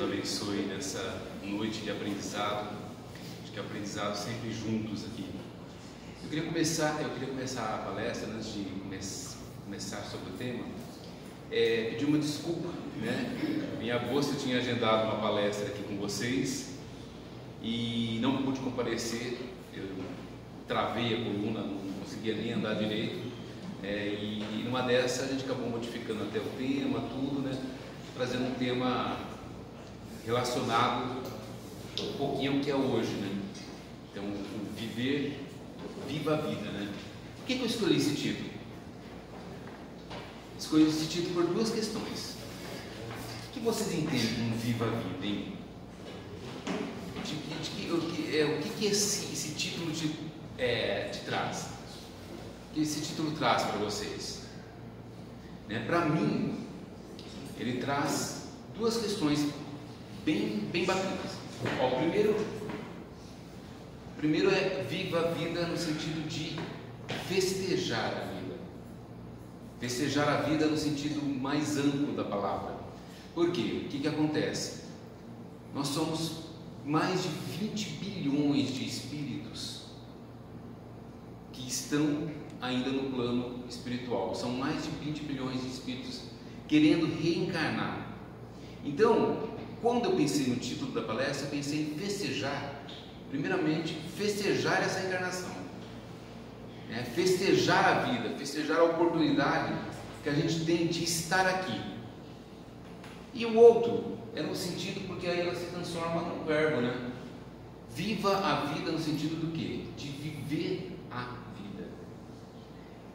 nos abençoe nessa noite de aprendizado. Acho que aprendizado sempre juntos aqui. Eu queria começar a palestra, antes de começar sobre o tema, pedir uma desculpa, né? Em agosto eu tinha agendado uma palestra aqui com vocês e não pude comparecer. Eu travei a coluna, não conseguia nem andar direito, e numa dessa a gente acabou modificando até o tema, tudo, né? Trazendo um tema relacionado um pouquinho ao que é hoje, né? Então, o viver, viva a vida, né? Por que eu escolhi esse título? Escolhi esse título por duas questões. O que vocês entendem como viva a vida, hein? O que esse título te traz? O que esse título traz para vocês? Né? Para mim, ele traz duas questões bem bacanas. Ó, o primeiro é viva a vida no sentido de festejar a vida. Festejar a vida no sentido mais amplo da palavra. Por quê? O que acontece? Nós somos mais de 20 bilhões de espíritos que estão ainda no plano espiritual. São mais de 20 bilhões de espíritos querendo reencarnar. Então, quando eu pensei no título da palestra, eu pensei em festejar, primeiramente, festejar essa encarnação, né? Festejar a vida, festejar a oportunidade que a gente tem de estar aqui. E o outro é no sentido, porque aí ela se transforma num verbo, né? Viva a vida no sentido do quê? De viver a vida.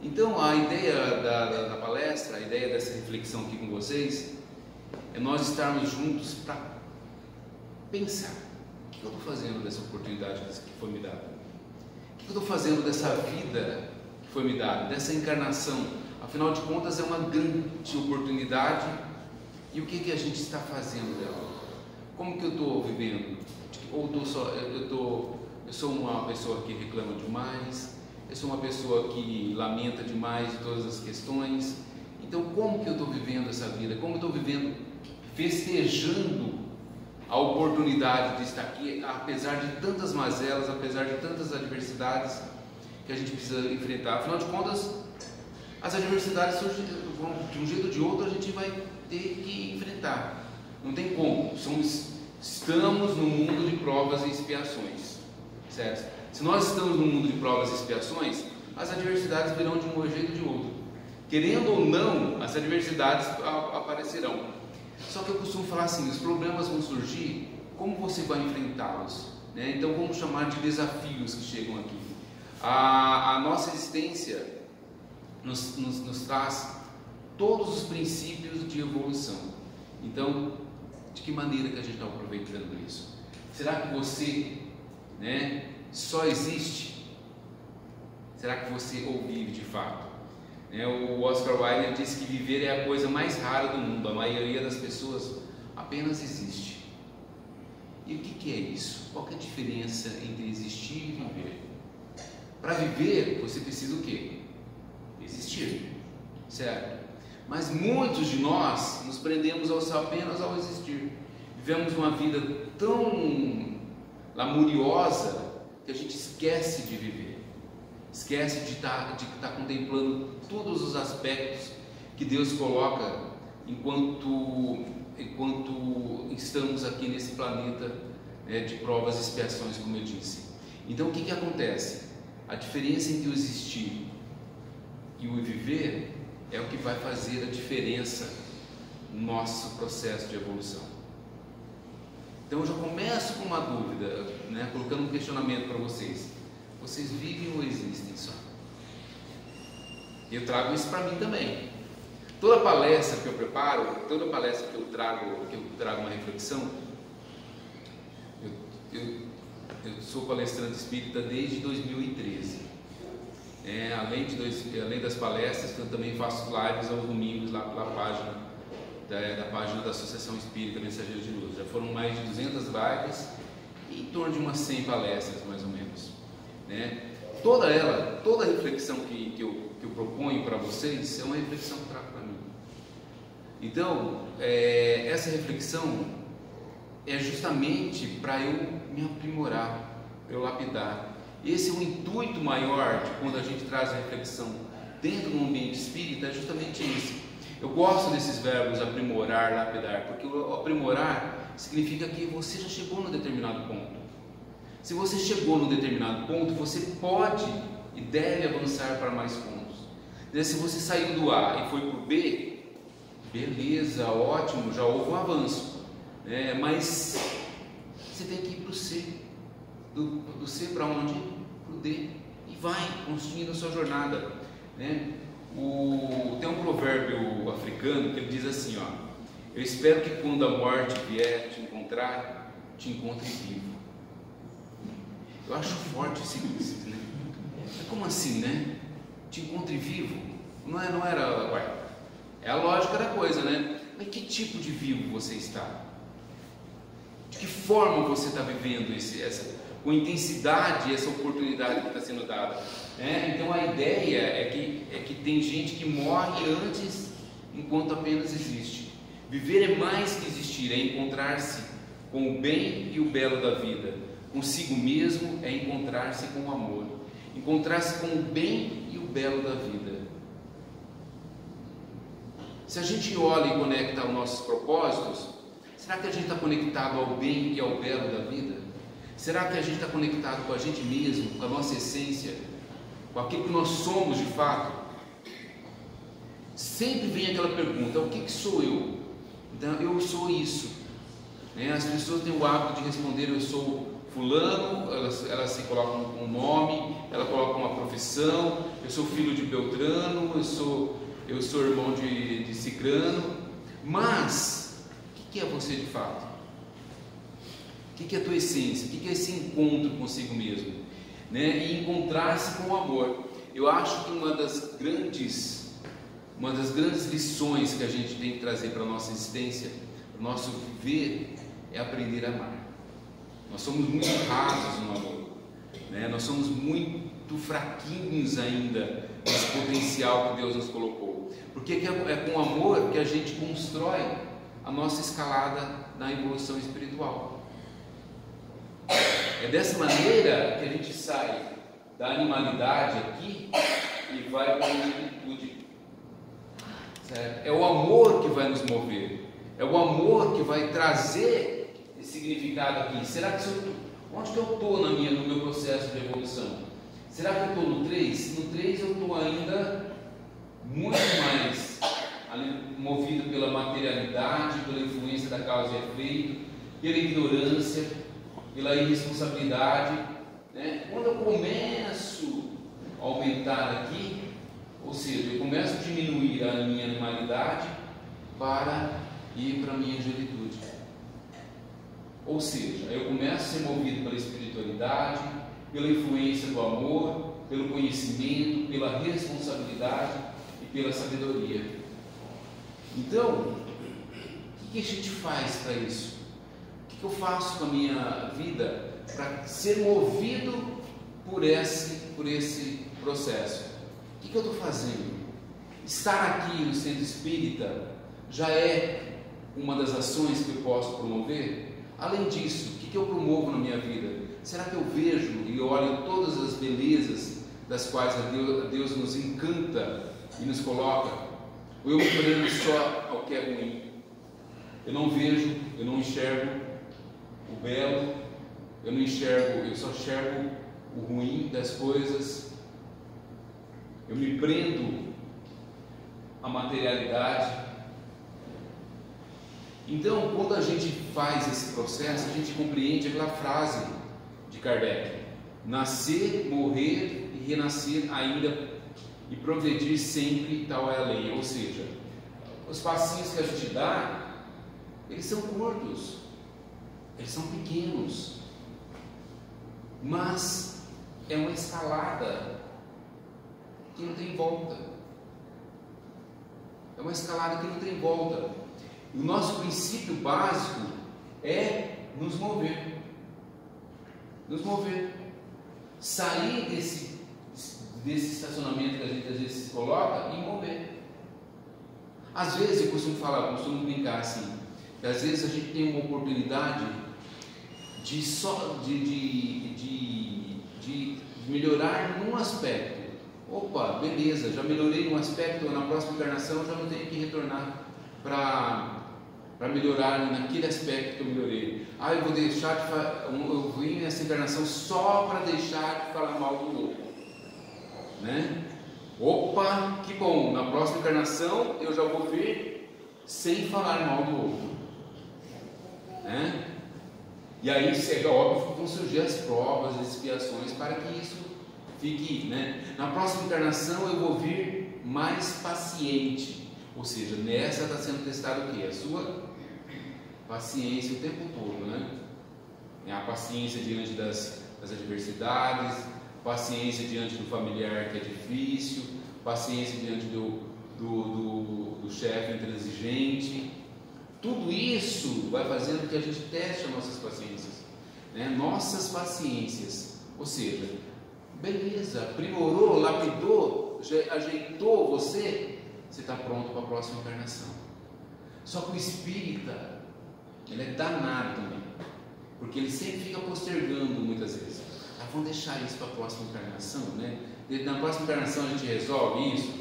Então, a ideia da palestra, a ideia dessa reflexão aqui com vocês, é nós estarmos juntos para pensar: o que eu estou fazendo dessa oportunidade que foi me dada? O que eu estou fazendo dessa vida que foi me dada, dessa encarnação? Afinal de contas, é uma grande oportunidade. E o que a gente está fazendo dela? Como que eu estou vivendo? Ou eu sou uma pessoa que reclama demais? Eu sou uma pessoa que lamenta demais de todas as questões? Então, como que eu estou vivendo essa vida? Como eu estou vivendo, festejando a oportunidade de estar aqui, apesar de tantas mazelas, apesar de tantas adversidades que a gente precisa enfrentar? Afinal de contas, as adversidades surgem de um jeito ou de outro, a gente vai ter que enfrentar. Não tem como. Estamos no mundo de provas e expiações, certo? Se nós estamos no mundo de provas e expiações, as adversidades virão de um jeito ou de outro. Querendo ou não, as adversidades aparecerão. Só que eu costumo falar assim: os problemas vão surgir, como você vai enfrentá-los, né? Então vamos chamar de desafios que chegam aqui. A nossa existência nos traz todos os princípios de evolução. Então, de que maneira que a gente está aproveitando isso? Será que você, né, só existe? Será que você vive de fato? O Oscar Wilde disse que viver é a coisa mais rara do mundo. A maioria das pessoas apenas existe. E o que é isso? Qual que é a diferença entre existir e viver? Para viver, você precisa o quê? Existir, certo? Mas muitos de nós nos prendemos apenas ao existir. Vivemos uma vida tão lamuriosa que a gente esquece de viver. Esquece de estar contemplando todos os aspectos que Deus coloca enquanto estamos aqui nesse planeta, né, de provas e expiações, como eu disse. Então, o que acontece? A diferença entre o existir e o viver é o que vai fazer a diferença no nosso processo de evolução. Então, eu já começo com uma dúvida, né, colocando um questionamento para vocês. Vocês vivem ou existem só? Eu trago isso para mim também. Toda palestra que eu preparo, toda palestra que eu trago uma reflexão, eu sou palestrante espírita desde 2013. Além das palestras, eu também faço lives aos domingos lá pela página da página da Associação Espírita Mensageiros de Luz. Já foram mais de 200 lives e em torno de umas 100 palestras, mais ou menos, né? Toda a reflexão que eu proponho para vocês é uma reflexão que trago para mim. Então, essa reflexão é justamente para eu me aprimorar, para eu lapidar. Esse é o intuito maior de quando a gente traz a reflexão dentro do ambiente espírita, é justamente esse. Eu gosto desses verbos aprimorar, lapidar, porque o aprimorar significa que você já chegou num determinado ponto. Se você chegou num determinado ponto, você pode e deve avançar para mais pontos. Se você saiu do A e foi para o B, beleza, ótimo, já houve um avanço, mas você tem que ir para o C. Do C para onde? Para o D. E vai construindo a sua jornada. Tem um provérbio africano que ele diz assim, ó: eu espero que quando a morte vier te encontrar, te encontre vivo. Eu acho forte esse, né? Como assim, né? Te encontre vivo? Não era, ué, é a lógica da coisa, né? Mas que tipo de vivo você está? De que forma você está vivendo com intensidade essa oportunidade que está sendo dada? Então a ideia é que tem gente que morre antes, enquanto apenas existe. Viver é mais que existir, é encontrar-se com o bem e o belo da vida. Consigo mesmo é encontrar-se com o amor, encontrar-se com o bem e o belo da vida. Se a gente olha e conecta aos nossos propósitos, será que a gente está conectado ao bem e ao belo da vida? Será que a gente está conectado com a gente mesmo, com a nossa essência, com aquilo que nós somos de fato? Sempre vem aquela pergunta: o que sou eu? Então, eu sou isso. As pessoas têm o hábito de responder: eu sou fulano, elas se colocam um nome, ela coloca uma profissão, eu sou filho de Beltrano, eu sou irmão de Cicrano. Mas o que é você de fato? O que é a tua essência? O que é esse encontro consigo mesmo? E encontrar-se com o amor. Eu acho que uma das grandes lições que a gente tem que trazer para a nossa existência, para o nosso viver, é aprender a amar. Nós somos muito rasos no amor, nós somos muito fraquinhos ainda nesse potencial que Deus nos colocou, porque é com amor que a gente constrói a nossa escalada na evolução espiritual. É dessa maneira que a gente sai da animalidade aqui e vai para a angelitude. É o amor que vai nos mover, é o amor que vai trazer esse significado aqui. Será que onde que eu estou no meu processo de evolução? Será que eu estou no 3? No 3 eu estou ainda muito mais movido pela materialidade, pela influência da causa e efeito, pela ignorância, pela irresponsabilidade. Quando eu começo a aumentar aqui, ou seja, eu começo a diminuir a minha animalidade para ir para a minha angelitude. Ou seja, eu começo a ser movido pela espiritualidade, pela influência do amor, pelo conhecimento, pela responsabilidade e pela sabedoria. Então, o que a gente faz para isso? O que eu faço com a minha vida para ser movido por esse processo? O que eu estou fazendo? Estar aqui no centro espírita já é uma das ações que eu posso promover? Além disso, o que eu promovo na minha vida? Será que eu vejo e olho todas as belezas das quais Deus nos encanta e nos coloca? Ou eu me prendo só ao que é ruim? Eu não vejo, eu não enxergo o belo, eu só enxergo o ruim das coisas. Eu me prendo à materialidade. Então, quando a gente faz esse processo, a gente compreende aquela frase de Kardec: nascer, morrer e renascer ainda, e progredir sempre, tal é a lei. Ou seja, os passinhos que a gente dá, eles são curtos, eles são pequenos, mas é uma escalada que não tem volta. É uma escalada que não tem volta. O nosso princípio básico é nos mover. Nos mover. Sair desse estacionamento que a gente às vezes se coloca e mover. Às vezes eu costumo brincar assim: que às vezes a gente tem uma oportunidade de melhorar num aspecto. Opa, beleza, já melhorei num aspecto, na próxima encarnação eu já não tenho que retornar para melhorar naquele aspecto que eu melhorei. Eu vou deixar eu vim nessa encarnação só para deixar de falar mal do outro, né? Opa, que bom, na próxima encarnação eu já vou ver sem falar mal do outro, né? E aí, é óbvio que vão surgir as provas, as expiações para que isso fique, né? Na próxima encarnação eu vou vir mais paciente, ou seja, nessa está sendo testado o que? A sua paciência o tempo todo, né? A paciência diante das adversidades, paciência diante do familiar que é difícil, paciência diante do chefe intransigente. Tudo isso vai fazendo que a gente teste as nossas paciências, né? Nossas paciências, ou seja, beleza, aprimorou, lapidou, ajeitou você está pronto para a próxima encarnação. Só que o espírita, ele é danado também, porque ele sempre fica postergando muitas vezes. Vamos deixar isso para a próxima encarnação, né? Na próxima encarnação a gente resolve isso,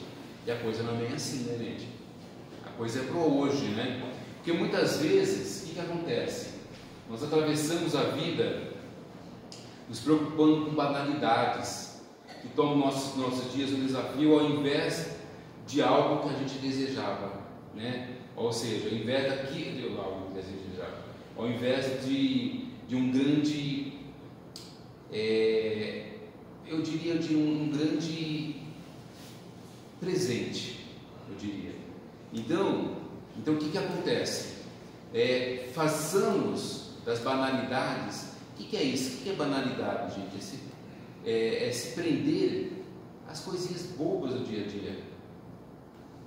e a coisa não é bem assim, né, gente? A coisa é para hoje, né? Porque muitas vezes, o que acontece? Nós atravessamos a vida nos preocupando com banalidades que tomam nossos dias um desafio, ao invés de algo que a gente desejava, né? Ou seja, ao invés daquilo, algo que desejava, ao invés de um grande, eu diria, de um grande presente, eu diria. Então o que acontece? Façamos das banalidades. O que é isso? O que é banalidade, gente? É se prender às coisinhas bobas do dia a dia.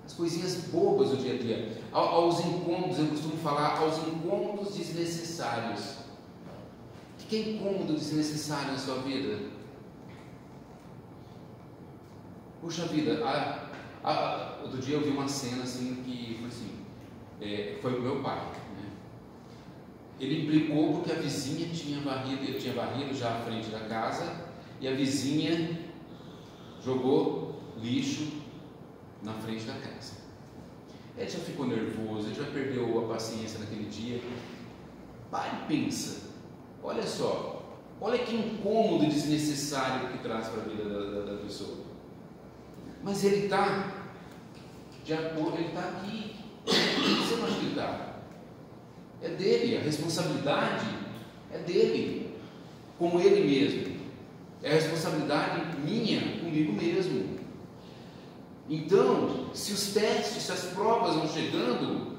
As coisinhas bobas do dia a dia. Aos incômodos, eu costumo falar, aos incômodos desnecessários. O que é incômodo desnecessário na sua vida? Puxa vida, outro dia eu vi uma cena assim que foi assim. Foi o meu pai, né? Ele implicou porque a vizinha tinha varrido, ele tinha varrido já à frente da casa, e a vizinha jogou lixo na frente da casa. Ele já ficou nervoso, ele já perdeu a paciência naquele dia. Pai, pensa, olha só, olha que incômodo desnecessário que traz para a vida da pessoa. Mas ele está de acordo, ele está aqui. Você não acha que ele está? É dele, a responsabilidade é dele, com ele mesmo. É a responsabilidade minha comigo mesmo. Então, se os testes, se as provas vão chegando,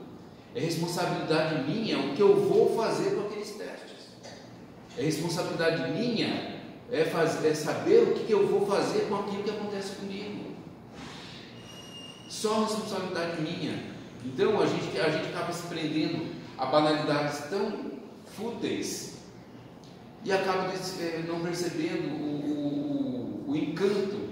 é responsabilidade minha o que eu vou fazer com aqueles testes. É responsabilidade minha é saber o que eu vou fazer com aquilo que acontece comigo. Só responsabilidade minha. Então a gente acaba se prendendo a banalidades tão fúteis e acaba não percebendo o encanto,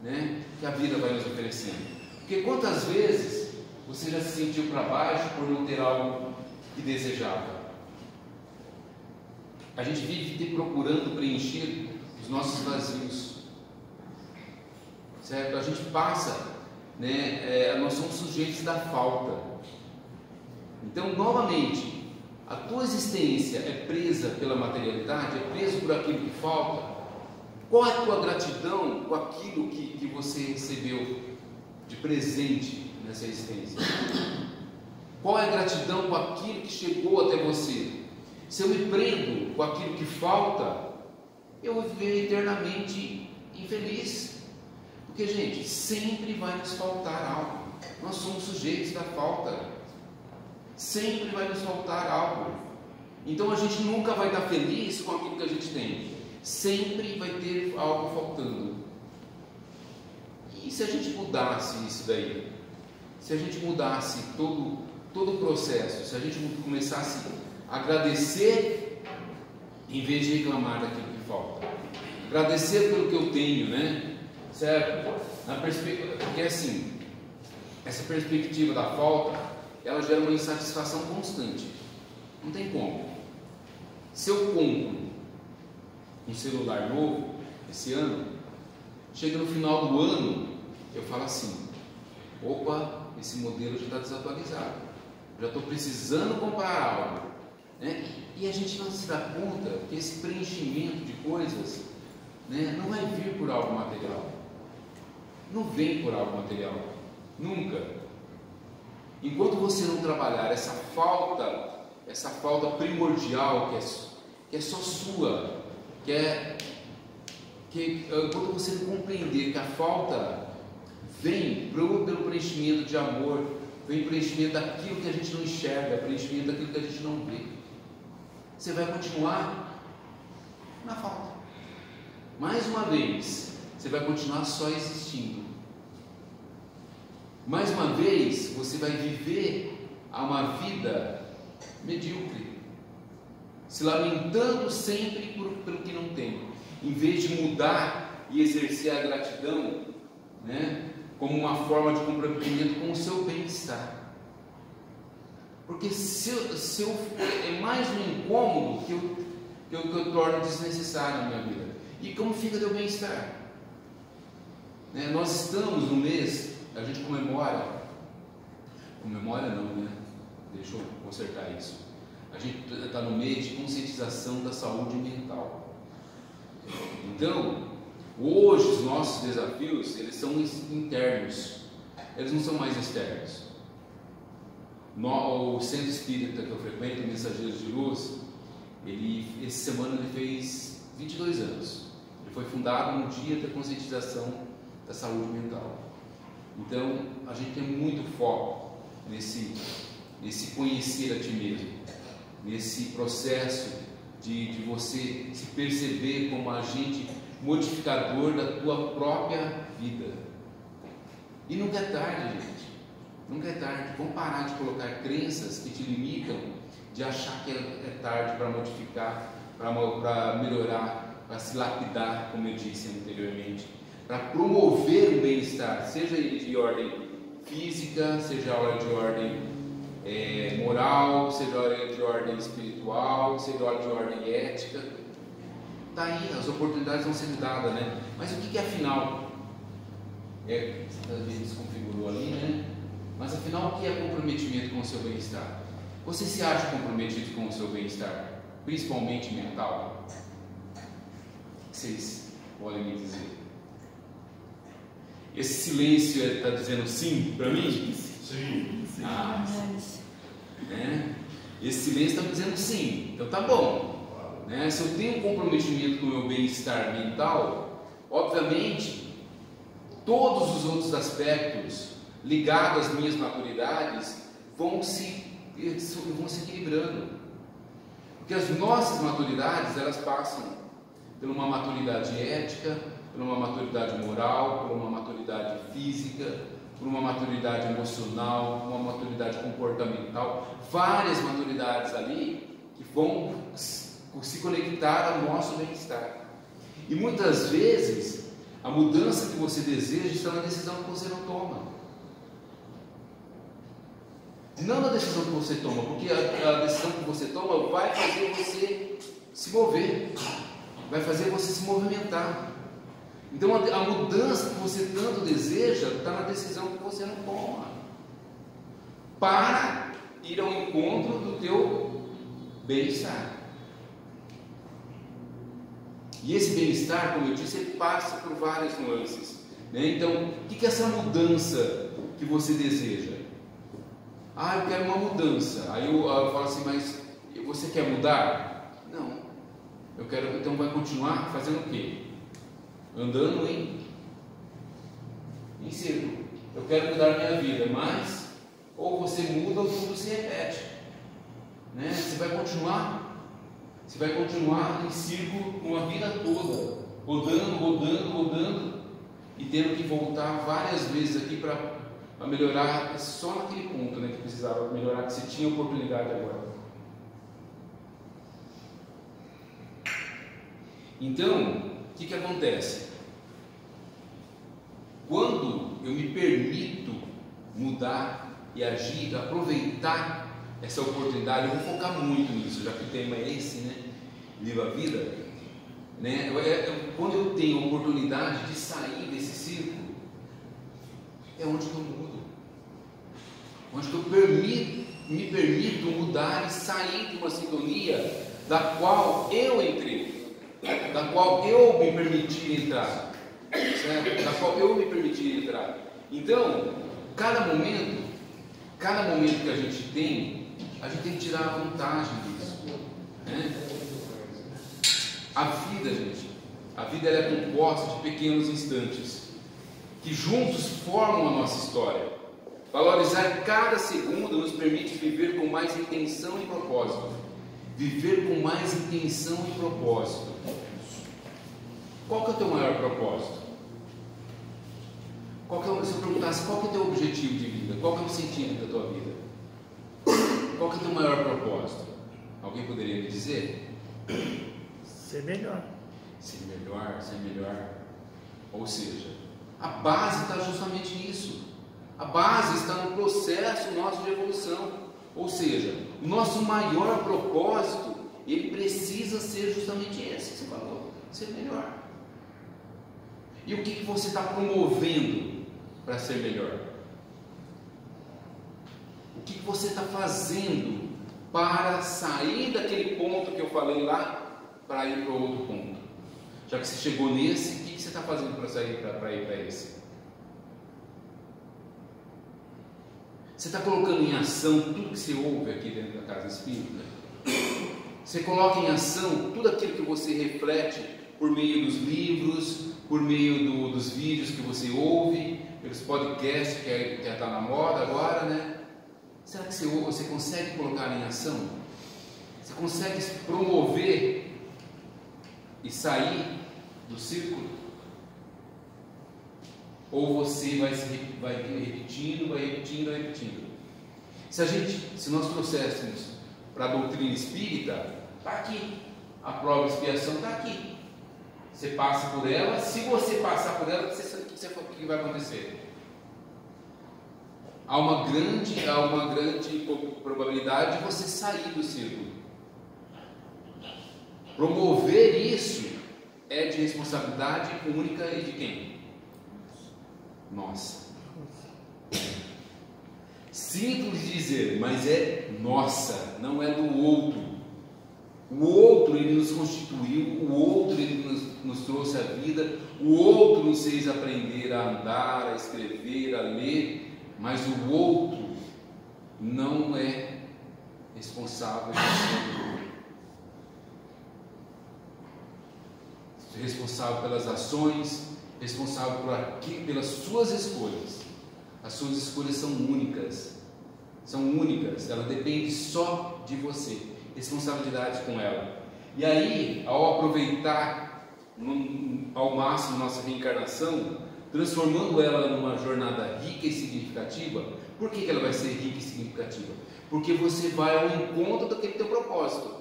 né, que a vida vai nos oferecendo. Porque quantas vezes você já se sentiu para baixo por não ter algo que desejava? A gente vive procurando preencher os nossos vazios, certo? A gente passa, né, nós somos sujeitos da falta. Então, novamente, a tua existência é presa pela materialidade, é presa por aquilo que falta. Qual é a tua gratidão com aquilo que você recebeu de presente nessa existência? Qual é a gratidão com aquilo que chegou até você? Se eu me prendo com aquilo que falta, eu vou viver eternamente infeliz. Porque, gente, sempre vai nos faltar algo. Nós somos sujeitos da falta. Sempre vai nos faltar algo. Então a gente nunca vai estar feliz com aquilo que a gente tem. Sempre vai ter algo faltando. E se a gente mudasse isso daí? Se a gente mudasse todo o processo, se a gente começasse a agradecer em vez de reclamar daquilo que falta, agradecer pelo que eu tenho, né? Certo? Porque assim, essa perspectiva da falta, ela gera uma insatisfação constante. Não tem como. Se eu compro um celular novo esse ano, chega no final do ano, eu falo assim: opa, esse modelo já está desatualizado, já estou precisando comprar algo, né? E a gente não se dá conta que esse preenchimento de coisas, né, não vai vir por algo material. Não vem por algo material, nunca. Enquanto você não trabalhar essa falta primordial que é só sua, quando você não compreender que a falta vem pelo preenchimento de amor, vem preenchimento daquilo que a gente não enxerga, preenchimento daquilo que a gente não vê, você vai continuar na falta. Mais uma vez, você vai continuar só existindo. Mais uma vez, você vai viver uma vida medíocre, se lamentando sempre pelo que não tem, em vez de mudar e exercer a gratidão, né, como uma forma de comprometimento com o seu bem-estar. Porque é mais um incômodo que eu torno desnecessário na minha vida. E como fica teu bem-estar? Né? Nós estamos no mês, a gente comemora não, né? Deixa eu consertar isso. A gente está no mês de conscientização da saúde mental. Então, hoje os nossos desafios, eles são internos, eles não são mais externos. O centro espírita que eu frequento, o Mensageiros de Luz, essa semana ele fez 22 anos. Ele foi fundado no dia da conscientização da saúde mental. Então, a gente tem muito foco nesse conhecer a ti mesmo, nesse processo de você se perceber como agente modificador da tua própria vida. E nunca é tarde, gente. Nunca é tarde. Vamos parar de colocar crenças que te limitam, de achar que é tarde para modificar, para melhorar, para se lapidar, como eu disse anteriormente, para promover o bem-estar, seja ele de ordem física, seja de ordem moral, seja de ordem espiritual, seja de ordem ética. Está aí, as oportunidades vão sendo dadas, né? Mas o que é afinal? Você desconfigurou ali, né? Mas afinal, o que é comprometimento com o seu bem-estar? Você se acha comprometido com o seu bem-estar, principalmente mental? O que vocês podem me dizer? Esse silêncio está dizendo sim para mim? Sim. Esse silêncio está me dizendo sim, então tá bom. Né? Se eu tenho um comprometimento com o meu bem-estar mental, obviamente, todos os outros aspectos ligados às minhas maturidades vão se equilibrando, porque as nossas maturidades, elas passam por uma maturidade ética, por uma maturidade moral, por uma maturidade física, por uma maturidade emocional, uma maturidade comportamental, várias maturidades ali que vão se conectar ao nosso bem-estar. E muitas vezes a mudança que você deseja está na decisão que você não toma. Não na decisão que você toma, porque a decisão que você toma vai fazer você se mover, vai fazer você se movimentar. Então a mudança que você tanto deseja está na decisão que você não toma, para ir ao encontro do teu bem-estar. E esse bem-estar, como eu disse, ele passa por várias nuances, né? Então, o que é essa mudança que você deseja? Eu quero uma mudança. Aí eu falo assim, mas você quer mudar? Não. Eu quero, então vai continuar fazendo o quê? Andando em círculo. Eu quero mudar minha vida, mas ou você muda ou tudo se repete, né? Você vai continuar em círculo uma vida toda, rodando e tendo que voltar várias vezes aqui para melhorar só naquele ponto, né, que precisava melhorar, que você tinha oportunidade agora. Então, o que acontece? Quando eu me permito mudar e agir, aproveitar essa oportunidade. Eu vou focar muito nisso, já que o tema é esse, né? Viva a vida, né? Quando eu tenho a oportunidade de sair desse círculo, é onde que eu mudo, onde que eu me permito mudar e sair de uma sintonia da qual eu entrei, da qual eu me permiti entrar, certo? Da qual eu me permiti entrar. Então, cada momento que a gente tem que tirar a vantagem disso, né? A vida, gente, a vida ela é composta de pequenos instantes que juntos formam a nossa história. Valorizar cada segundo nos permite viver com mais intenção e propósito. Viver com mais intenção e propósito. Qual que é o teu maior propósito? Se eu perguntasse qual que é o teu objetivo de vida, qual que é o sentido da tua vida? Qual que é o teu maior propósito? Alguém poderia me dizer? Ser melhor. Ser melhor, ser melhor. Ou seja, a base está justamente nisso. A base está no processo nosso de evolução. Ou seja, o nosso maior propósito, ele precisa ser justamente esse que você falou, ser melhor. E o que você está promovendo para ser melhor? O que você está fazendo para sair daquele ponto que eu falei lá, para ir para outro ponto? Já que você chegou nesse, o que você está fazendo para sair para ir para esse? Você está colocando em ação tudo que você ouve aqui dentro da casa espírita? Você coloca em ação tudo aquilo que você reflete por meio dos livros, por meio dos vídeos que você ouve, pelos podcasts que está na moda agora, né? Será que você consegue colocar em ação? Você consegue se promover e sair do círculo? Ou você vai repetindo? Se nós trouxéssemos para a doutrina espírita, está aqui, a prova de expiação está aqui. Você passa por ela. Se você passar por ela, o que vai acontecer? Há uma grande probabilidade de você sair do círculo. Promover isso é de responsabilidade única e de quem? Nossa. Sinto lhe dizer, mas é nossa, não é do outro. O outro ele nos constituiu, o outro ele nos trouxe a vida, o outro nos fez aprender a andar, a escrever, a ler, mas o outro não é responsável pelas ações, responsável pelas suas escolhas. As suas escolhas são únicas, ela depende só de você, responsabilidade com ela. E aí, ao aproveitar ao máximo nossa reencarnação, transformando ela numa jornada rica e significativa. Por que ela vai ser rica e significativa? Porque você vai ao encontro daquele teu propósito.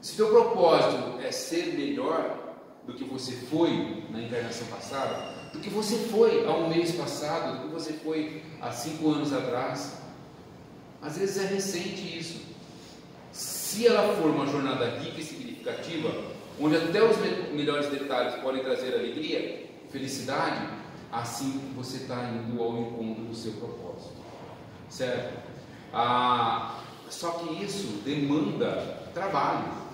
Se o teu propósito é ser melhor do que você foi na encarnação passada, do que você foi há um mês passado, do que você foi há 5 anos atrás, às vezes é recente isso. Se ela for uma jornada rica e significativa, onde até os melhores detalhes podem trazer alegria, felicidade, assim você está indo ao encontro do seu propósito, certo? Só que isso demanda trabalho.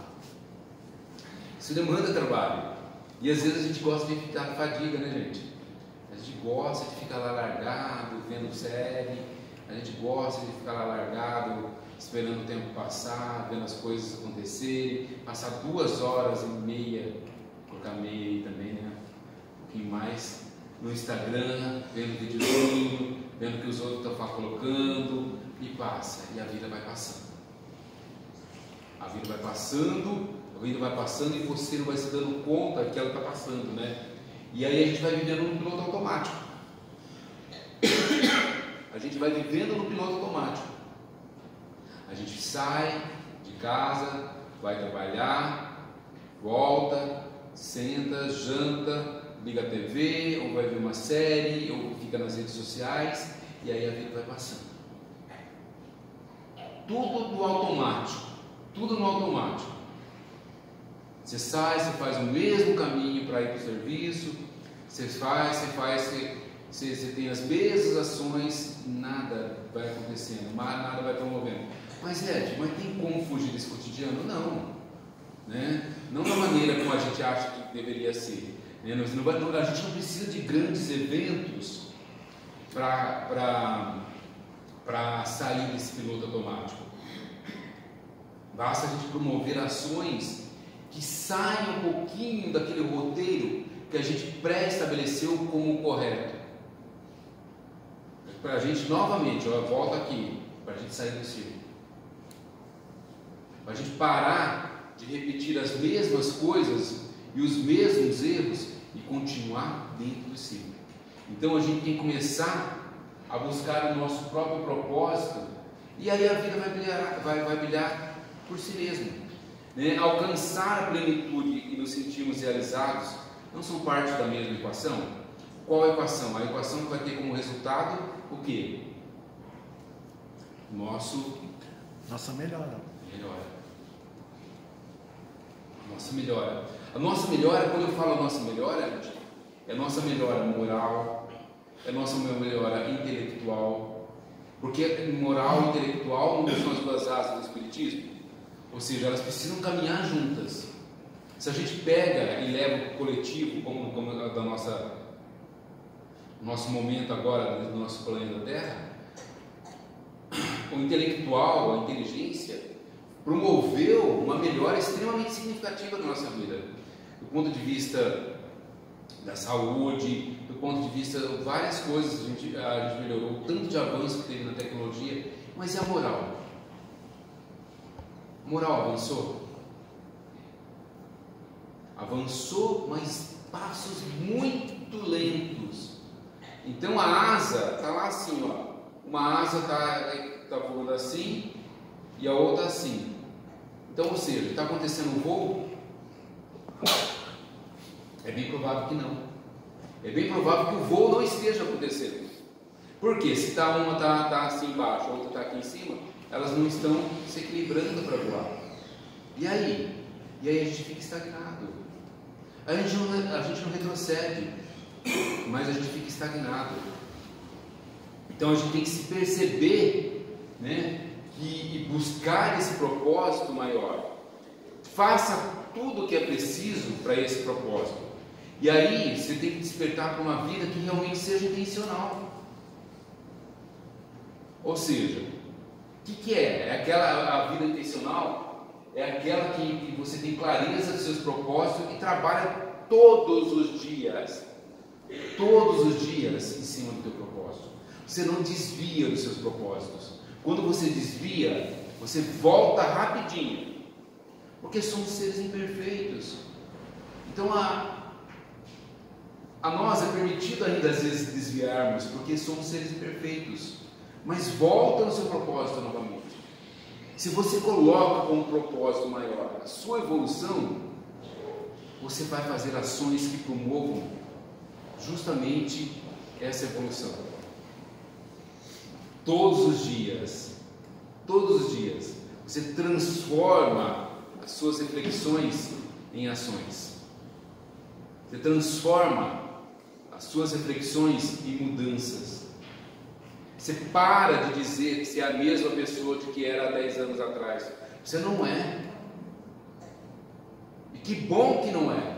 E às vezes a gente gosta de ficar fadiga, né, gente? A gente gosta de ficar lá largado, vendo série. A gente gosta de ficar lá largado, esperando o tempo passar, vendo as coisas acontecerem. Passar 2 horas e meia, colocar meia aí também, né? Um pouquinho mais, no Instagram, vendo videozinho, vendo o que os outros estão colocando, e passa, e a vida vai passando. A vida vai passando e você não vai se dando conta que ela está passando, né? E aí a gente vai vivendo no piloto automático. A gente sai de casa, vai trabalhar, volta, senta, janta, liga a TV, ou vai ver uma série, ou fica nas redes sociais, e aí a vida vai passando. tudo no automático. Tudo no automático. Você sai, você faz o mesmo caminho para ir para o serviço, você tem as mesmas ações, nada vai acontecendo, nada vai promovendo. Mas mas tem como fugir desse cotidiano? Não. Né? Não da maneira como a gente acha que deveria ser. Né? A gente não precisa de grandes eventos para sair desse piloto automático. Basta a gente promover ações que saiam um pouquinho daquele roteiro que a gente pré-estabeleceu como correto. Para a gente, novamente, eu volto aqui, para a gente sair do círculo. Para a gente parar de repetir as mesmas coisas e os mesmos erros e continuar dentro do círculo. Então a gente tem que começar a buscar o nosso próprio propósito, e aí a vida vai brilhar por si mesma. Né? Alcançar a plenitude e nos sentirmos realizados não são parte da mesma equação? Qual a equação? A equação que vai ter como resultado o quê? Nossa melhora. A nossa melhora, quando eu falo nossa melhora, é nossa melhora moral, é nossa melhora intelectual, porque moral e intelectual não são as duas asas do Espiritismo, ou seja, elas precisam caminhar juntas. Se a gente pega e leva o coletivo, como da nosso momento agora, do nosso planeta Terra, o intelectual, a inteligência, promoveu uma melhora extremamente significativa na nossa vida, do ponto de vista da saúde, do ponto de vista de várias coisas. A gente melhorou, o tanto de avanço que teve na tecnologia. Mas e a moral? A moral avançou? Avançou, mas passos muito lentos. Então a asa está lá assim, ó. Uma asa está voando assim e a outra assim. Então, ou seja, está acontecendo um voo? É bem provável que não. É bem provável que o voo não esteja acontecendo. Por quê? Se uma está assim embaixo, a outra está aqui em cima, elas não estão se equilibrando para voar. E aí? E aí a gente fica estagnado. A gente não retrocede, mas a gente fica estagnado. Então a gente tem que se perceber, né? E buscar esse propósito maior. Faça tudo o que é preciso para esse propósito. E aí você tem que despertar para uma vida que realmente seja intencional. Ou seja, o que é? A vida intencional é aquela que você tem clareza dos seus propósitos e trabalha todos os dias em cima do teu propósito. Você não desvia dos seus propósitos. Quando você desvia, você volta rapidinho, porque somos seres imperfeitos. Então a nós é permitido ainda às vezes desviarmos, porque somos seres imperfeitos, mas volta no seu propósito novamente. Se você coloca como propósito maior a sua evolução, você vai fazer ações que promovam justamente essa evolução. Todos os dias, você transforma as suas reflexões em ações. Você transforma as suas reflexões em mudanças. Você para de dizer que você é a mesma pessoa de que era há 10 anos atrás. Você não é. E que bom que não é.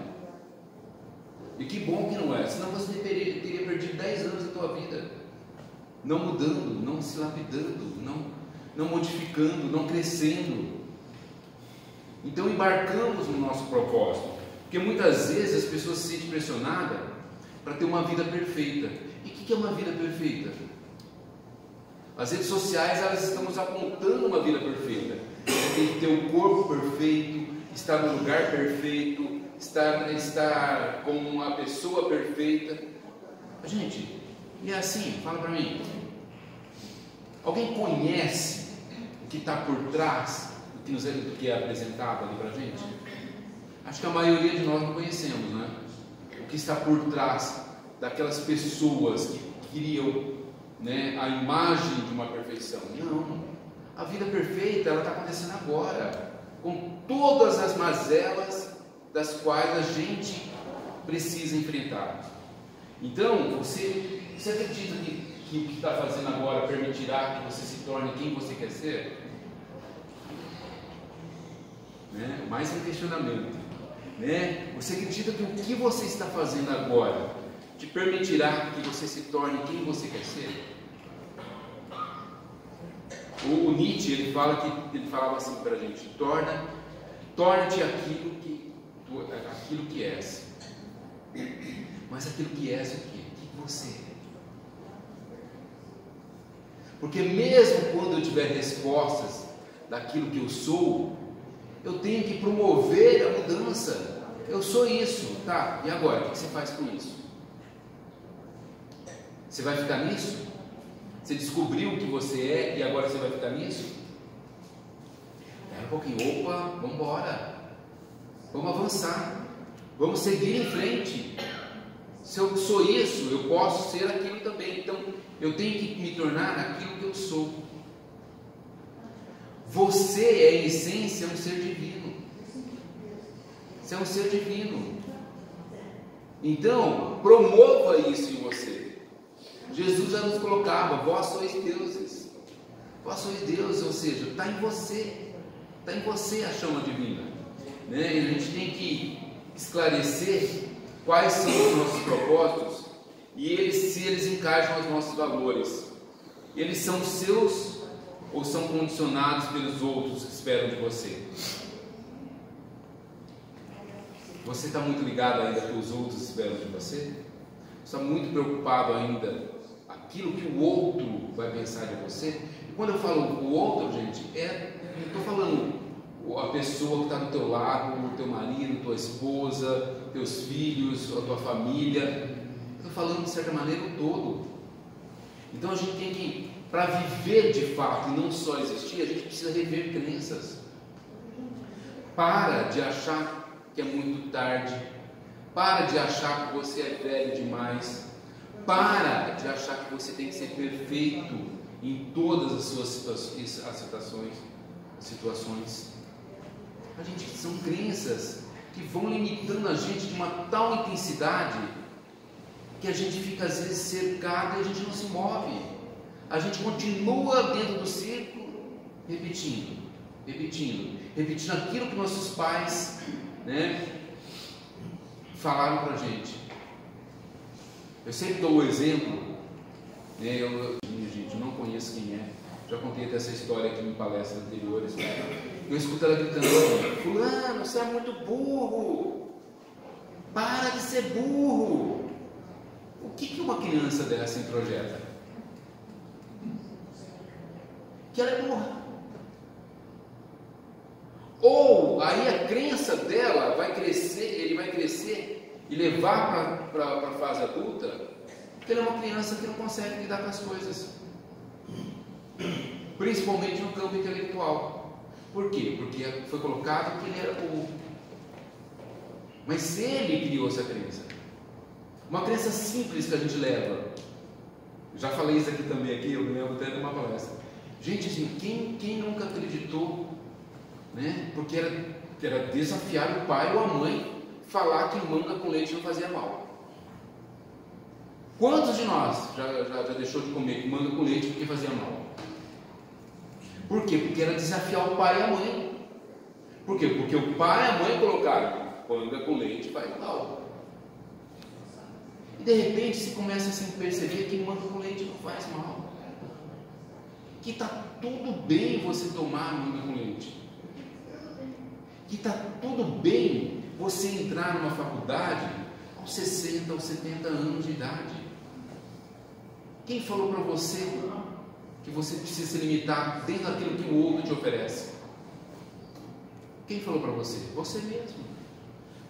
Senão você teria perdido 10 anos da tua vida. Não mudando, não se lapidando, não modificando, não crescendo. Então embarcamos no nosso propósito, porque muitas vezes as pessoas se sentem pressionadas para ter uma vida perfeita. E o que é uma vida perfeita? As redes sociais, elas estão nos apontando uma vida perfeita. Tem que ter um corpo perfeito, estar no lugar perfeito, estar com uma pessoa perfeita. Gente, e é assim, fala para mim. Alguém conhece o que está por trás do que é apresentado ali para a gente? Acho que a maioria de nós não conhecemos, né? O que está por trás daquelas pessoas que criam, né, a imagem de uma perfeição. Não. A vida perfeita, ela está acontecendo agora, com todas as mazelas das quais a gente precisa enfrentar. Então, você acredita que o que está fazendo agora permitirá que você se torne quem você quer ser? Né? Mais um questionamento. Né? Você acredita que o que você está fazendo agora te permitirá que você se torne quem você quer ser? O Nietzsche, ele falava assim para a gente: torna-te aquilo que és. Mas aquilo que és o quê? O que você é? Porque mesmo quando eu tiver respostas daquilo que eu sou, eu tenho que promover a mudança. Eu sou isso, tá? E agora? O que você faz com isso? Você vai ficar nisso? Você descobriu o que você é e agora você vai ficar nisso? Espera um pouquinho, opa, vamos embora. Vamos avançar. Vamos seguir em frente. Se eu sou isso, eu posso ser aquilo também. Então, eu tenho que me tornar aquilo que eu sou. Você é, em essência, um ser divino. Você é um ser divino. Então, promova isso em você. Jesus já nos colocava: vós sois deuses. Vós sois deuses, ou seja, está em você. Está em você a chama divina. Né? E a gente tem que esclarecer quais são os nossos propósitos e se eles encaixam aos nossos valores. Eles são seus ou são condicionados pelos outros que esperam de você? Você está muito ligado ainda ao que os outros esperam de você? Está muito preocupado ainda aquilo que o outro vai pensar de você? E quando eu falo o outro, gente, não estou falando a pessoa que está do teu lado, o teu marido, tua esposa, teus filhos, a tua família. Estou falando de certa maneira o todo. Então a gente tem que, para viver de fato e não só existir, a gente precisa rever crenças. Para de achar que é muito tarde. Para de achar que você é velho demais. Para de achar que você tem que ser perfeito em todas as suas situações. A gente, são crenças que vão limitando a gente de uma tal intensidade que a gente fica às vezes cercado e a gente não se move. A gente continua dentro do círculo, repetindo aquilo que nossos pais, né, falaram para a gente. Eu sempre dou o exemplo, né, gente, eu não conheço quem é, já contei até essa história aqui em palestras anteriores, né? Eu escuto ela gritando: fulano, você é muito burro, para de ser burro. O que uma criança dessa introjeta? Que ela é burra. Ou aí a crença dela vai crescer, ele vai crescer e levar para a fase adulta, porque ele é uma criança que não consegue lidar com as coisas, principalmente no campo intelectual. Por quê? Porque foi colocado que ele era burro. Mas se ele criou essa crença, uma crença simples que a gente leva, já falei isso aqui também, eu me lembro até de uma palestra. Gente, assim, quem nunca acreditou, né? Porque era desafiar o pai ou a mãe falar que manga com leite não fazia mal. Quantos de nós já deixou de comer manga com leite porque fazia mal? Por quê? Porque era desafiar o pai e a mãe. Por quê? Porque o pai e a mãe colocaram: manga com leite faz mal. E de repente se começa a se perceber que manga com leite não faz mal. Que está tudo bem você tomar manga com leite. Que está tudo bem você entrar numa faculdade aos 60, aos 70 anos de idade. Quem falou para você que você precisa se limitar dentro daquilo que o outro te oferece? Quem falou para você? Você mesmo.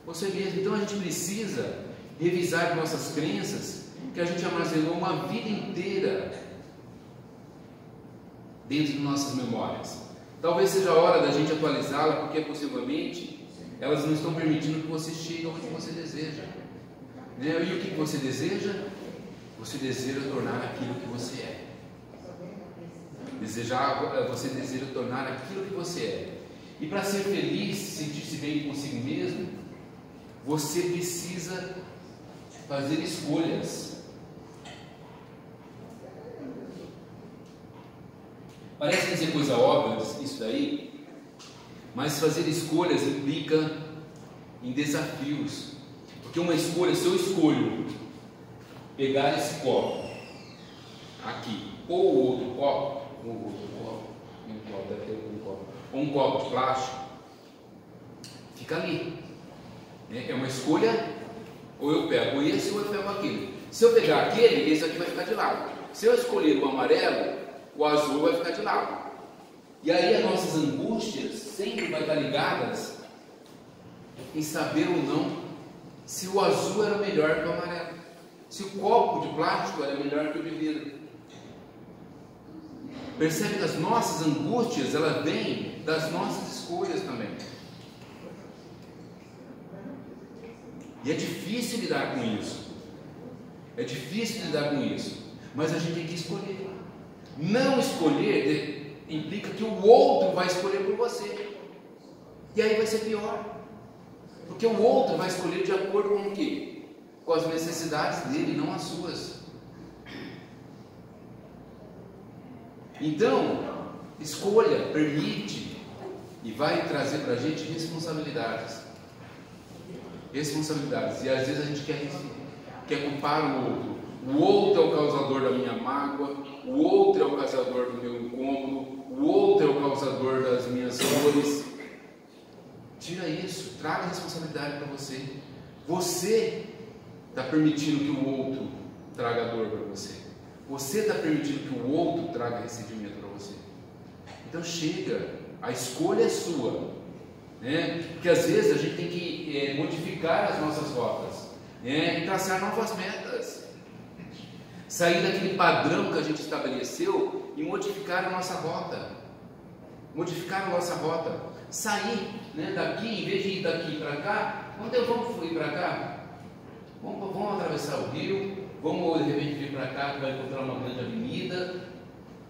Você mesmo. Então a gente precisa revisar nossas crenças que a gente armazenou uma vida inteira dentro de nossas memórias. Talvez seja a hora da gente atualizá-la, porque possivelmente elas não estão permitindo que você chegue onde você deseja. Né? E o que você deseja? Você deseja tornar aquilo que você é. Você deseja tornar aquilo que você é. E para ser feliz, sentir-se bem consigo mesmo, você precisa fazer escolhas. Parece dizer coisa óbvia isso daí, mas fazer escolhas implica em desafios. Porque uma escolha, se eu escolho pegar esse copo aqui, ou outro copo, ou um copo de plástico, fica ali. É uma escolha, ou eu pego esse ou eu pego aquele. Se eu pegar aquele, esse aqui vai ficar de lado. Se eu escolher o amarelo, o azul vai ficar de lado. E aí as nossas angústias sempre vai estar ligadas em saber ou não se o azul era melhor que o amarelo, se o copo de plástico era melhor que o de vidro. Percebe que as nossas angústias, elas vêm das nossas escolhas também. E é difícil lidar com isso. É difícil lidar com isso. Mas a gente tem que escolher. Não escolher implica que o outro vai escolher por você. E aí vai ser pior. Porque o outro vai escolher de acordo com o quê? Com as necessidades dele, não as suas. Então, escolha, permite e vai trazer para a gente responsabilidades. Responsabilidades. E às vezes a gente quer culpar o outro. O outro é o causador da minha mágoa, o outro é o causador do meu incômodo, o outro é o causador das minhas dores. Tira isso, traga a responsabilidade para você. Você está permitindo que o outro traga dor para você. Você está permitindo que o outro traga ressentimento para você. Então chega, a escolha é sua, né? Porque às vezes a gente tem que modificar as nossas rotas, né? E traçar novas metas. Sair daquele padrão que a gente estabeleceu e modificar a nossa rota. Modificar a nossa rota. Sair, né, daqui, em vez de ir daqui para cá, vamos ir para cá? Vamos atravessar o rio, vamos de repente vir para cá, que vai encontrar uma grande avenida.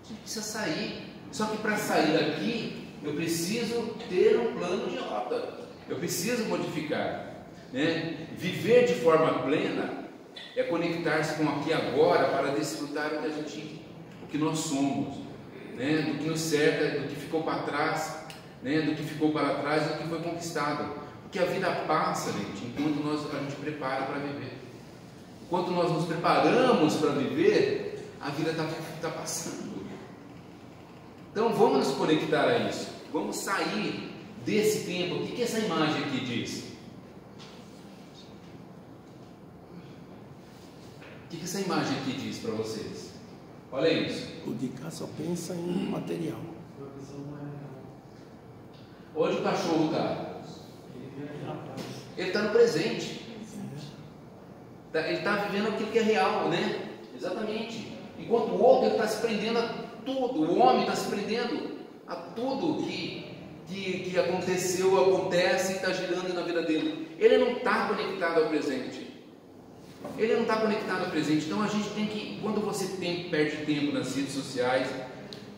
A gente precisa sair. Só que para sair daqui, eu preciso ter um plano de rota. Eu preciso modificar, né? Viver de forma plena é conectar-se com aqui e agora para desfrutar o que nós somos, né? Do que nos cerca, do que ficou para trás, né? Do que ficou para trás e do que foi conquistado. Porque a vida passa, gente, enquanto a gente prepara para viver. Enquanto nós nos preparamos para viver, a vida está passando. Então vamos nos conectar a isso. Vamos sair desse tempo. O que essa imagem aqui diz? O que essa imagem aqui diz para vocês? Olha isso. O de cá só pensa em material. Onde o cachorro está? Ele está no presente. Ele está vivendo aquilo que é real, né? Exatamente. Enquanto o outro está se prendendo a tudo. O homem está se prendendo a tudo que aconteceu, acontece e está girando na vida dele. Ele não está conectado ao presente. Ele não está conectado ao presente. Então a gente tem que, quando você perde tempo nas redes sociais,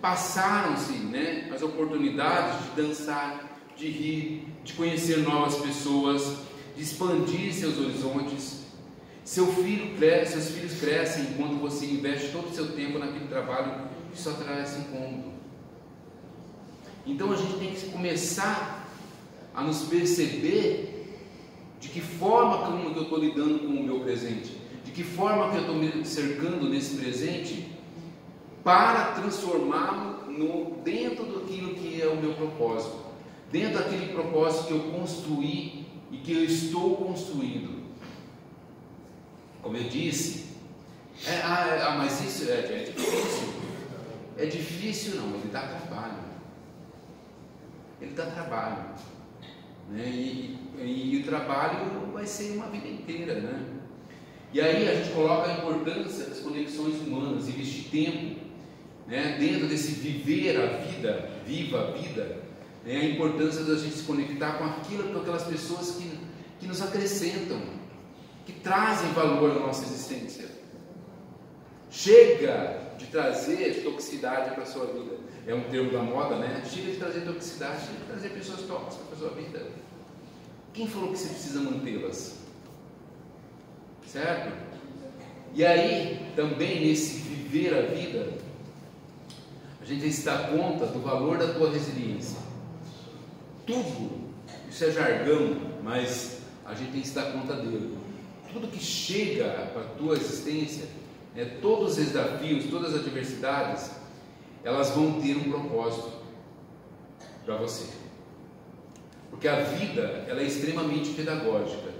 passaram-se, né, as oportunidades de dançar, de rir, de conhecer novas pessoas, de expandir seus horizontes. Seus filhos crescem enquanto você investe todo o seu tempo naquele trabalho que só traz incômodo. Então a gente tem que começar a nos perceber de que forma que eu estou lidando com o meu presente, de que forma que eu estou me cercando nesse presente, para transformá-lo dentro daquilo que é o meu propósito, dentro daquele propósito que eu construí e que eu estou construindo. Como eu disse, mas isso é difícil. É difícil não, ele dá trabalho. Ele dá trabalho, né? E o trabalho vai ser uma vida inteira, né? E aí a gente coloca a importância das conexões humanas, investir tempo, né? Dentro desse viver a vida, viva a vida, né? A importância da gente se conectar com aquelas pessoas que nos acrescentam, que trazem valor à nossa existência. Chega de trazer toxicidade para a sua vida. É um termo da moda, né? Chega de trazer toxicidade, chega de trazer pessoas tóxicas para a sua vida. Quem falou que você precisa mantê-las? Certo? E aí, também nesse viver a vida, a gente tem que se dar conta do valor da tua resiliência. Tudo, isso é jargão, mas a gente tem que se dar conta dele. Tudo que chega para a tua existência, todos os desafios, todas as adversidades, elas vão ter um propósito para você. Porque a vida, ela é extremamente pedagógica.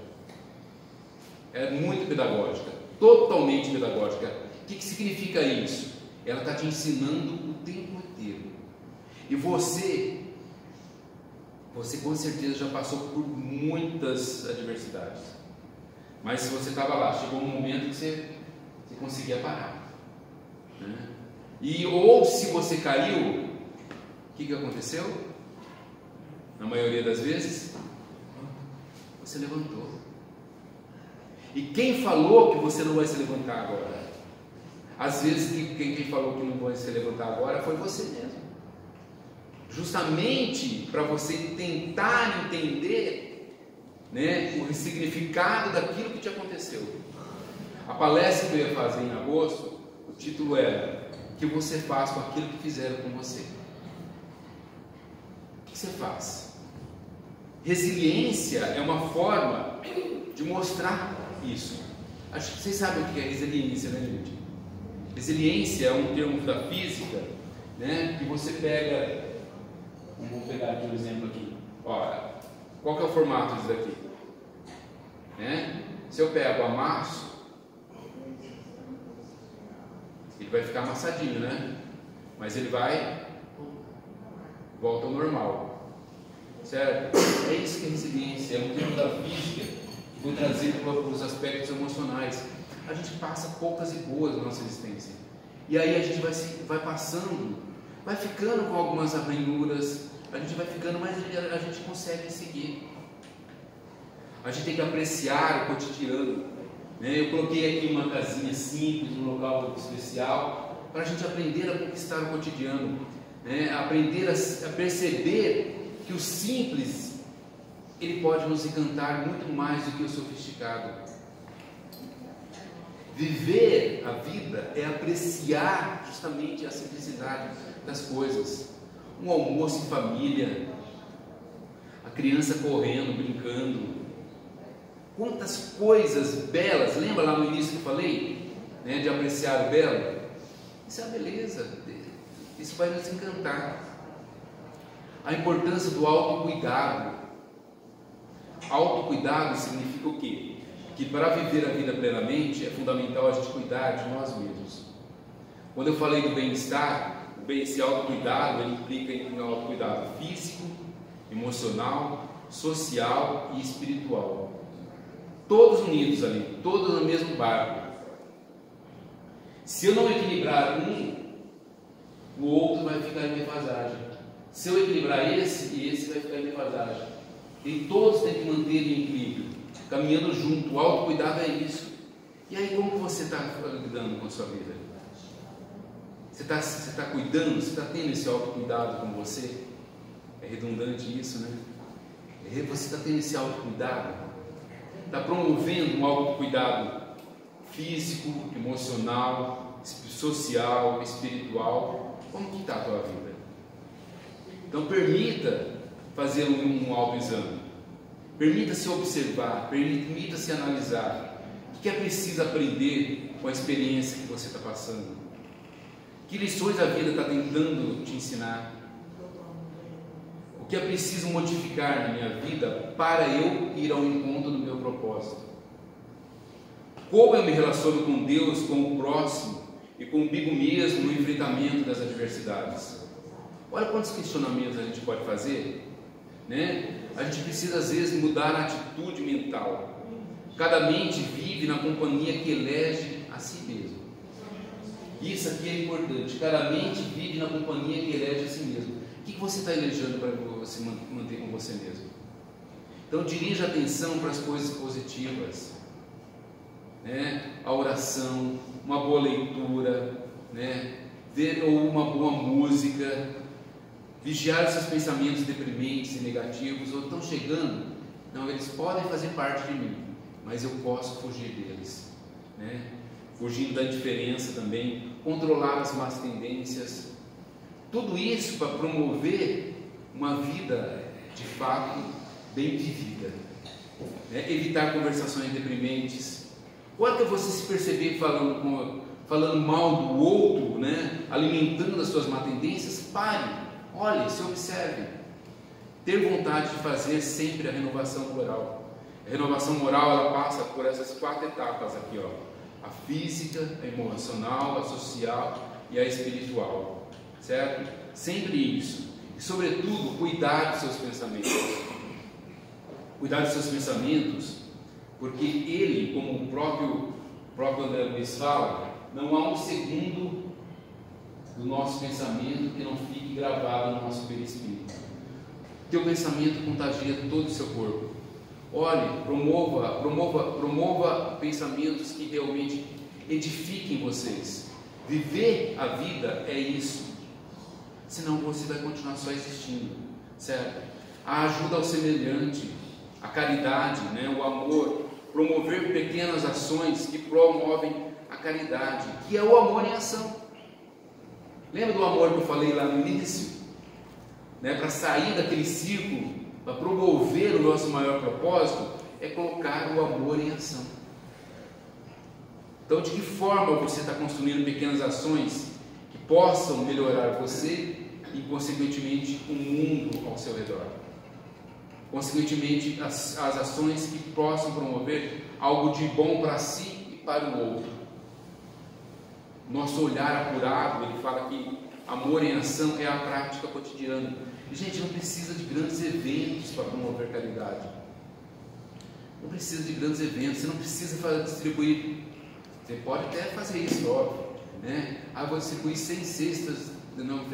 É muito pedagógica, totalmente pedagógica. O que significa isso? Ela está te ensinando o tempo inteiro. E você com certeza já passou por muitas adversidades. Mas se você estava lá, chegou um momento que você conseguia parar, né? Ou se você caiu, o que aconteceu? Na maioria das vezes, você levantou. E quem falou que você não vai se levantar agora? Às vezes quem falou que não vai se levantar agora foi você mesmo. Justamente para você tentar entender, né, o significado daquilo que te aconteceu. A palestra que eu ia fazer em agosto, o título era: o que você faz com aquilo que fizeram com você? O que você faz? Resiliência é uma forma de mostrar isso. Acho que vocês sabem o que é resiliência, né, gente? Resiliência é um termo da física, né, que você pega. Vamos pegar aqui um exemplo aqui. Olha, qual que é o formato disso daqui? Né? Se eu pego, amasso, ele vai ficar amassadinho, né? Mas ele volta ao normal. Certo? É isso que é resiliência, é um termo da física que vou trazer para os aspectos emocionais. A gente passa poucas e boas na nossa existência. E aí a gente vai passando, vai ficando com algumas arranhuras, a gente vai ficando, mas a gente consegue seguir. A gente tem que apreciar o cotidiano, né? Eu coloquei aqui uma casinha simples, um local especial, para a gente aprender a conquistar o cotidiano, né? Aprender a perceber que o simples, ele pode nos encantar muito mais do que o sofisticado. Viver a vida é apreciar justamente a simplicidade das coisas. Um almoço em família, a criança correndo, brincando. Quantas coisas belas, lembra lá no início que eu falei, né, de apreciar o belo? Isso é a beleza, isso vai nos encantar. A importância do autocuidado. Autocuidado significa o quê? Que para viver a vida plenamente é fundamental a gente cuidar de nós mesmos. Quando eu falei do bem-estar, esse autocuidado ele implica em autocuidado físico, emocional, social e espiritual. Todos unidos ali, todos no mesmo barco. Se eu não equilibrar um, o outro vai ficar em defasagem. Se eu equilibrar esse, e esse vai ficar em defasagem. E todos têm que manter em equilíbrio, caminhando junto. O autocuidado é isso. E aí, como você está lidando com a sua vida? Você está cuidando? Você está tendo esse autocuidado com você? É redundante isso, né? Você está tendo esse autocuidado? Está promovendo um autocuidado físico, emocional, social, espiritual? Como que está a tua vida? Então permita fazer um autoexame. Permita se observar, permita se analisar. O que é preciso aprender com a experiência que você está passando? Que lições a vida está tentando te ensinar? O que é preciso modificar na minha vida para eu ir ao encontro do meu propósito? Como eu me relaciono com Deus, com o próximo e comigo mesmo no enfrentamento das adversidades? Olha quantos questionamentos a gente pode fazer, né? A gente precisa às vezes mudar a atitude mental. Cada mente vive na companhia que elege a si mesmo. Isso aqui é importante. Cada mente vive na companhia que elege a si mesmo. O que você está elegendo para você manter com você mesmo? Então dirija a atenção para as coisas positivas. né? A oração, uma boa leitura, né? Ou uma boa música, vigiar os seus pensamentos deprimentes e negativos, ou estão chegando, não, eles podem fazer parte de mim, mas eu posso fugir deles, né? Fugindo da indiferença também, controlar as más tendências, tudo isso para promover uma vida de fato bem vivida, né? Evitar conversações deprimentes. Quando você se perceber falando mal do outro, né? Alimentando as suas más tendências, pare, olhe, se observe. Ter vontade de fazer sempre a renovação moral. A renovação moral, ela passa por essas 4 etapas aqui, ó: a física, a emocional, a social e a espiritual, certo? Sempre isso. E sobretudo, cuidar dos seus pensamentos. Cuidar dos seus pensamentos, porque ele, como o próprio André Luiz fala, não há um segundo do nosso pensamento que não fique gravado no nosso perispírito. Teu pensamento contagia todo o seu corpo. Olhe, promova pensamentos que realmente edifiquem vocês. Viver a vida é isso. Senão você vai continuar só existindo, certo? A ajuda ao semelhante, a caridade, né? O amor, promover pequenas ações que promovem a caridade, que é o amor em ação. Lembra do amor que eu falei lá no início? Né? Para sair daquele círculo, para promover o nosso maior propósito, é colocar o amor em ação. Então, de que forma você está construindo pequenas ações que possam melhorar você e, consequentemente, o mundo ao seu redor? Consequentemente, as ações que possam promover algo de bom para si e para o outro. Nosso olhar apurado, ele fala que amor em ação é a prática cotidiana. E, gente, não precisa de grandes eventos para promover caridade. Não precisa de grandes eventos, você não precisa distribuir. Você pode até fazer isso, óbvio, né? Vou distribuir 100 cestas no final